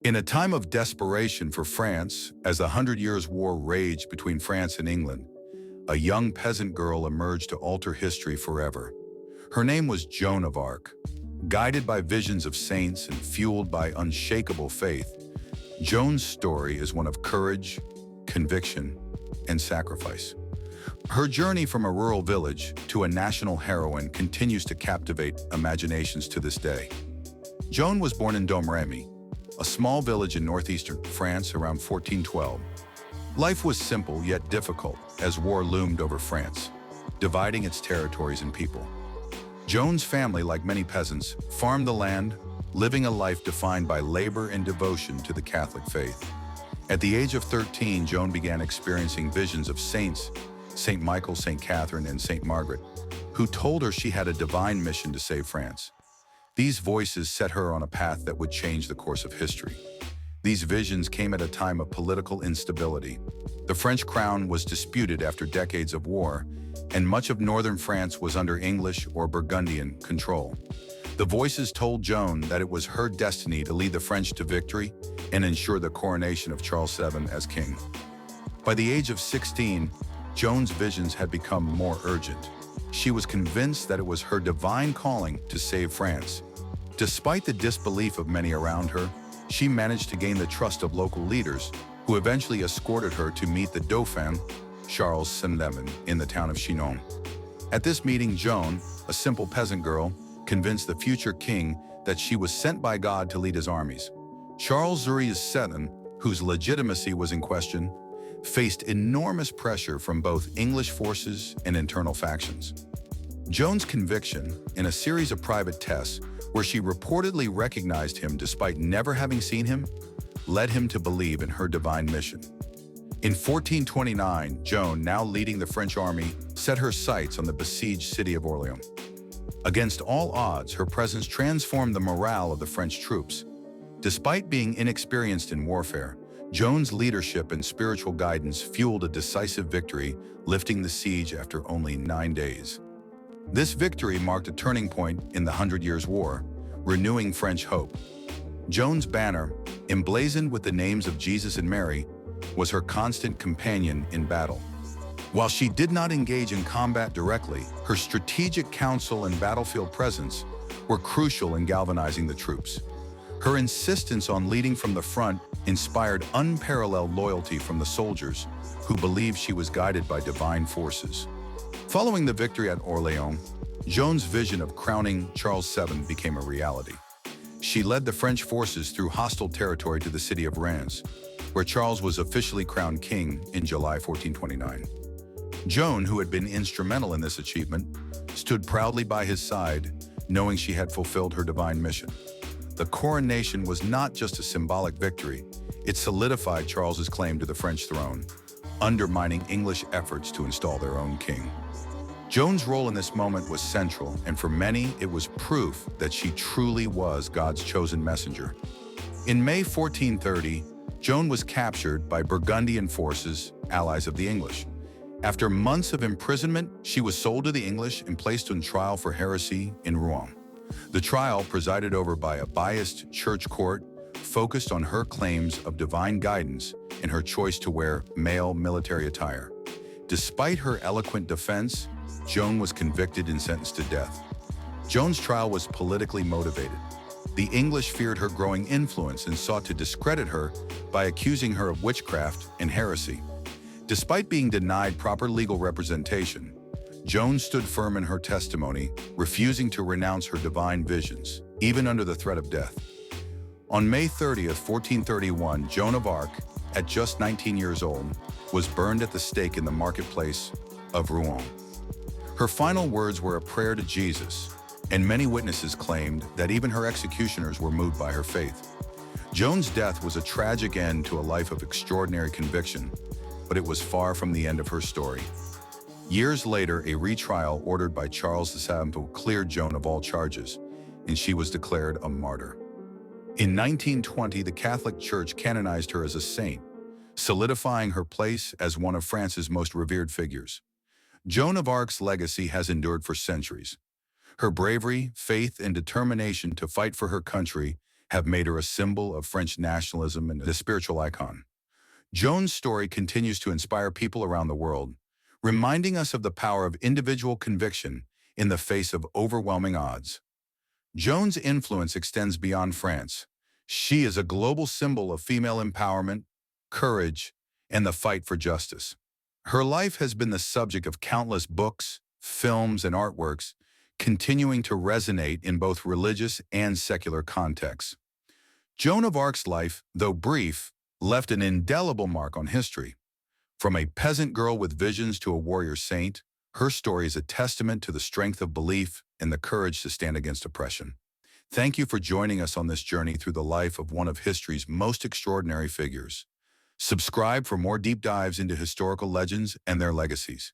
In a time of desperation for France, as the Hundred Years' War raged between France and England, a young peasant girl emerged to alter history forever. Her name was Joan of Arc. Guided by visions of saints and fueled by unshakable faith, Joan's story is one of courage, conviction, and sacrifice. Her journey from a rural village to a national heroine continues to captivate imaginations to this day. Joan was born in Domrémy, a small village in northeastern France around 1412. Life was simple yet difficult as war loomed over France, dividing its territories and people. Joan's family, like many peasants, farmed the land, living a life defined by labor and devotion to the Catholic faith. At the age of 13, Joan began experiencing visions of saints, St. Michael, St. Catherine, and St. Margaret, who told her she had a divine mission to save France. These voices set her on a path that would change the course of history. These visions came at a time of political instability. The French crown was disputed after decades of war, and much of northern France was under English or Burgundian control. The voices told Joan that it was her destiny to lead the French to victory and ensure the coronation of Charles VII as king. By the age of 16, Joan's visions had become more urgent. She was convinced that it was her divine calling to save France. Despite the disbelief of many around her, she managed to gain the trust of local leaders, who eventually escorted her to meet the Dauphin, Charles VII, in the town of Chinon. At this meeting, Joan, a simple peasant girl, convinced the future king that she was sent by God to lead his armies. Charles VII, whose legitimacy was in question, faced enormous pressure from both English forces and internal factions. Joan's conviction, in a series of private tests where she reportedly recognized him despite never having seen him, led him to believe in her divine mission. In 1429, Joan, now leading the French army, set her sights on the besieged city of Orléans. Against all odds, her presence transformed the morale of the French troops. Despite being inexperienced in warfare, Joan's leadership and spiritual guidance fueled a decisive victory, lifting the siege after only 9 days. This victory marked a turning point in the Hundred Years' War, renewing French hope. Joan's banner, emblazoned with the names of Jesus and Mary, was her constant companion in battle. While she did not engage in combat directly, her strategic counsel and battlefield presence were crucial in galvanizing the troops. Her insistence on leading from the front inspired unparalleled loyalty from the soldiers, who believed she was guided by divine forces. Following the victory at Orléans, Joan's vision of crowning Charles VII became a reality. She led the French forces through hostile territory to the city of Reims, where Charles was officially crowned king in July 1429. Joan, who had been instrumental in this achievement, stood proudly by his side, knowing she had fulfilled her divine mission. The coronation was not just a symbolic victory, it solidified Charles's claim to the French throne, undermining English efforts to install their own king. Joan's role in this moment was central, and for many, it was proof that she truly was God's chosen messenger. In May 1430, Joan was captured by Burgundian forces, allies of the English. After months of imprisonment, she was sold to the English and placed on trial for heresy in Rouen. The trial, presided over by a biased church court, focused on her claims of divine guidance and her choice to wear male military attire. Despite her eloquent defense, Joan was convicted and sentenced to death. Joan's trial was politically motivated. The English feared her growing influence and sought to discredit her by accusing her of witchcraft and heresy. Despite being denied proper legal representation, Joan stood firm in her testimony, refusing to renounce her divine visions, even under the threat of death. On May 30th, 1431, Joan of Arc, at just 19 years old, was burned at the stake in the marketplace of Rouen. Her final words were a prayer to Jesus, and many witnesses claimed that even her executioners were moved by her faith. Joan's death was a tragic end to a life of extraordinary conviction, but it was far from the end of her story. Years later, a retrial ordered by Charles VII cleared Joan of all charges, and she was declared a martyr. In 1920, the Catholic Church canonized her as a saint, solidifying her place as one of France's most revered figures. Joan of Arc's legacy has endured for centuries. Her bravery, faith, and determination to fight for her country have made her a symbol of French nationalism and a spiritual icon. Joan's story continues to inspire people around the world, reminding us of the power of individual conviction in the face of overwhelming odds. Joan's influence extends beyond France. She is a global symbol of female empowerment, courage, and the fight for justice. Her life has been the subject of countless books, films, and artworks, continuing to resonate in both religious and secular contexts. Joan of Arc's life, though brief, left an indelible mark on history. From a peasant girl with visions to a warrior saint, her story is a testament to the strength of belief and the courage to stand against oppression. Thank you for joining us on this journey through the life of one of history's most extraordinary figures. Subscribe for more deep dives into historical legends and their legacies.